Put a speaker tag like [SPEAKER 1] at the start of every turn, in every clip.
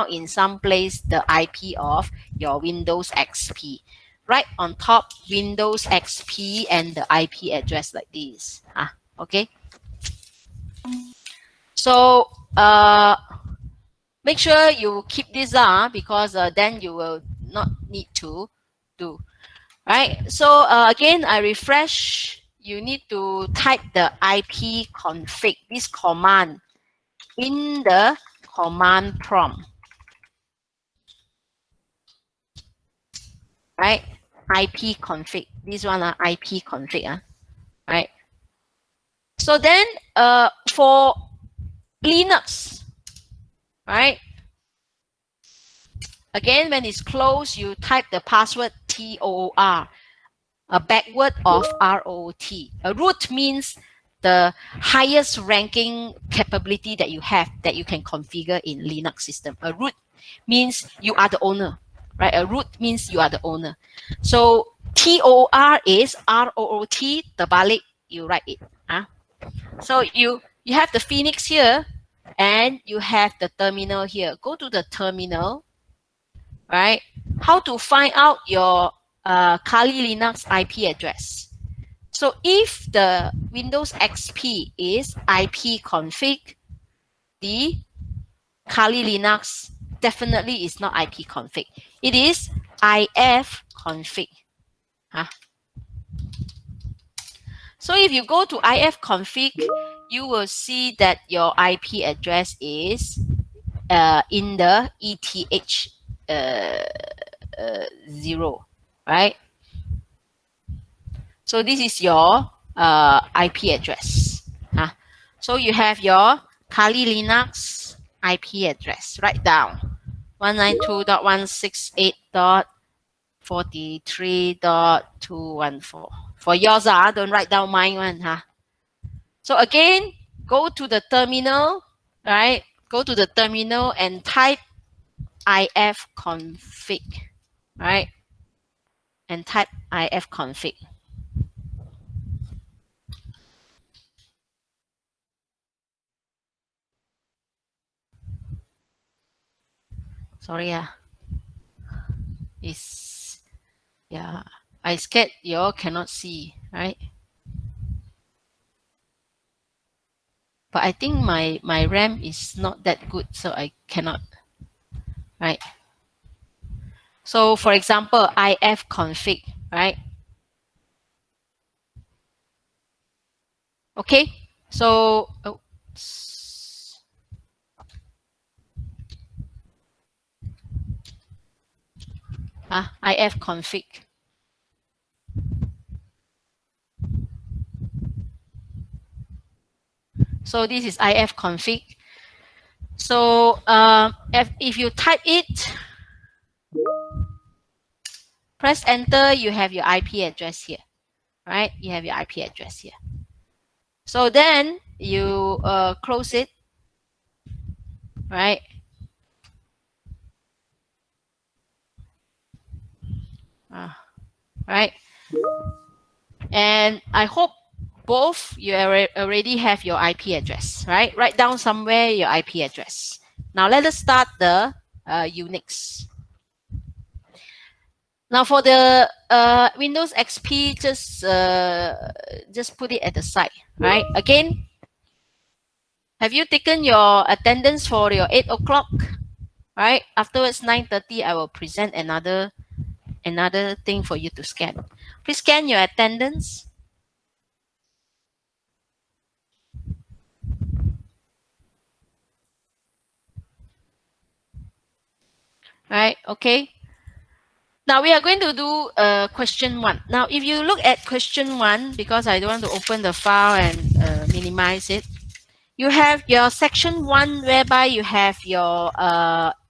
[SPEAKER 1] out in some place the IP of your Windows XP. Right on top, Windows XP and the IP address like this. Okay. So make sure you keep this because then you will not need to do. Right. So again, I refresh. You need to type the IP config, this command, in the command prompt. Right? IP config. This one, IP config. Right? So then for Linux, right? Again, when it's closed, you type the password TOR, a backward of ROT. A root means the highest ranking capability that you have that you can configure in Linux system. A root means you are the owner, right? A root means you are the owner. So TOR is ROOT, terbalik, you write it. So you have the Phoenix here and you have the terminal here. Go to the terminal, right? How to find out your Kali Linux IP address. So if the Windows XP is IP config, the Kali Linux definitely is not IP config. It is IF config. So if you go to IF config, you will see that your IP address is in the ETH 0, right? So this is your IP address. So you have your Kali Linux IP address. Write down 192.168.43.214. For yours, don't write down mine one. So again, go to the terminal, right? Go to the terminal and type if config, right? And type if config. Sorry, I scared you all cannot see, right? But I think my RAM is not that good, so I cannot, right? So for example, if config, right? Okay, so if config. So this is if config. So if you type it, press enter, you have your IP address here, right? You have your IP address here. So then you close it, right? Right? And I hope both you already have your IP address, right? Write down somewhere your IP address. Now let us start the Unix. Now for the Windows XP, just put it at the side, right? Again, have you taken your attendance for your 8 o'clock? Right? Afterwards, 9:30, I will present another thing for you to scan. Please scan your attendance. Right? Okay. Now we are going to do question 1. Now, if you look at question 1, because I don't want to open the file and minimize it, you have your section 1 whereby you have your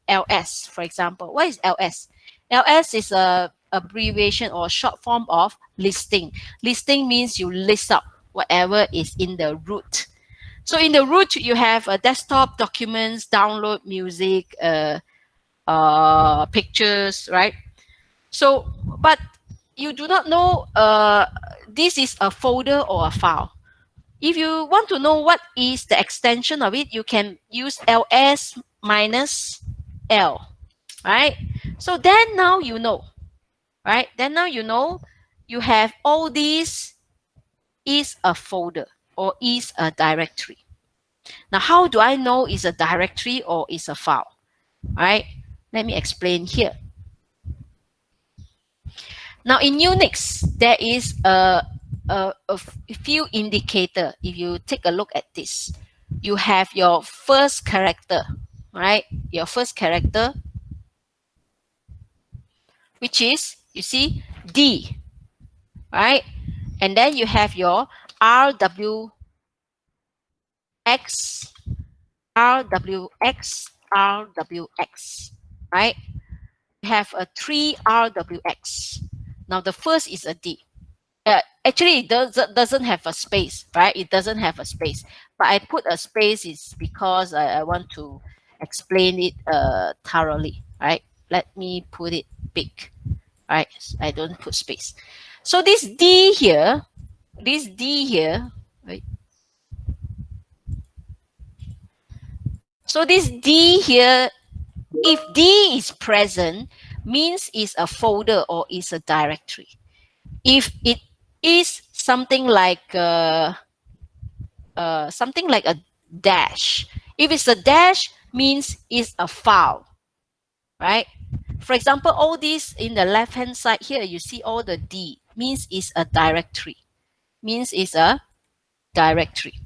[SPEAKER 1] LS, for example. What is LS? LS is a abbreviation or short form of listing. Listing means you list out whatever is in the root. So in the root, you have desktop documents, download music, pictures, right? So, but you do not know this is a folder or a file. If you want to know what is the extension of it, you can use ls minus L, right? So then now you know, right? Then now you know you have all these is a folder or is a directory. Now, how do I know is a directory or is a file? Right? Let me explain here. Now, in Unix, there is a few indicator. If you take a look at this, you have your first character, right? Your first character, which is, you see, D, right? And then you have your RWX, RWX, RWX, right? You have a 3 RWX. Now, the first is a D. Actually, it doesn't have a space, right? It doesn't have a space. But I put a space is because I want to explain it thoroughly, right? Let me put it big, right? I don't put space. So this D here, right? So this D here, if D is present, means is a folder or is a directory. If it is something like a dash. If it's a dash, means it's a file, right? For example, all these in the left hand side here, you see all the D, means it's a directory. Means it's a directory.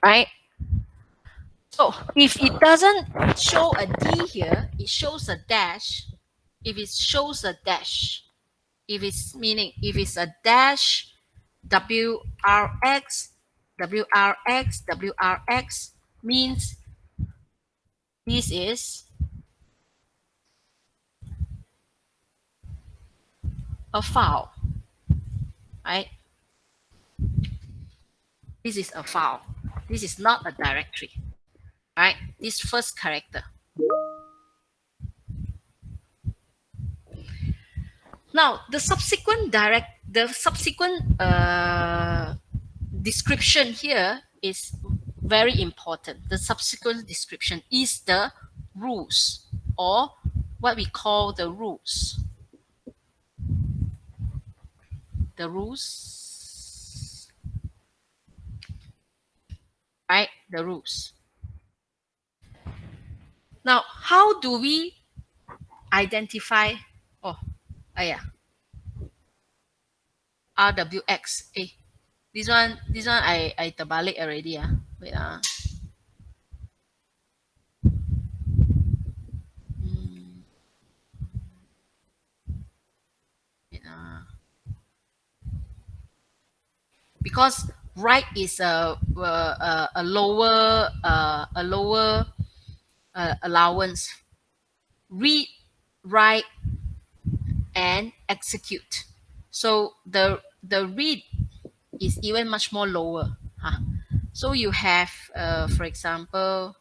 [SPEAKER 1] Right? So if it doesn't show a D here, it shows a dash. If it shows a dash, if it's a dash, WRX, WRX, WRX means this is a file, right? This is a file. This is not a directory, right? This first character. Now, the subsequent description here is very important. The subsequent description is the rules, or what we call the rules. The rules, right? The rules. Now, how do we identify? Oh, yeah. RWX. This one I terbalik already. Wait. Wait. Because write is a lower allowance. Read, write, and execute. So the read is even much more lower. So you have, for example,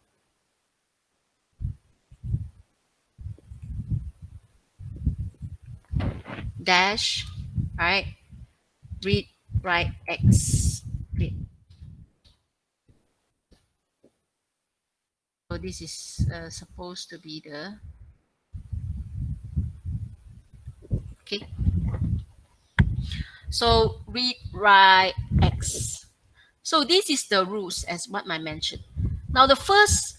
[SPEAKER 1] dash, right? Read, write, X. Read. So this is supposed to be the, okay. So read, write, X. So this is the rules as what I mentioned. Now the first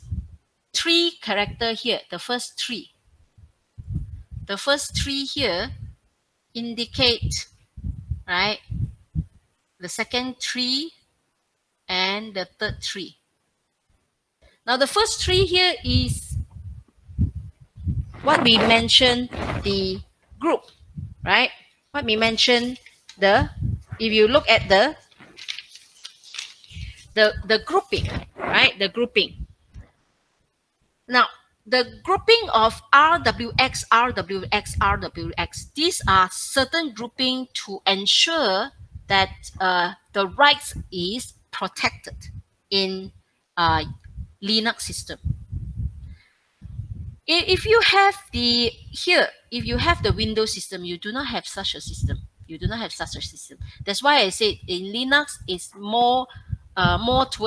[SPEAKER 1] three character here, the first three here indicate, right, the second three and the third three. Now the first three here is what we mentioned, the group, right? What we mentioned, if you look at the grouping, right? The grouping. Now, the grouping of RWX, RWX, RWX, these are certain grouping to ensure that the rights is protected in Linux system. If you have if you have the Windows system, you do not have such a system. You do not have such a system. That's why I said in Linux, it's more more towards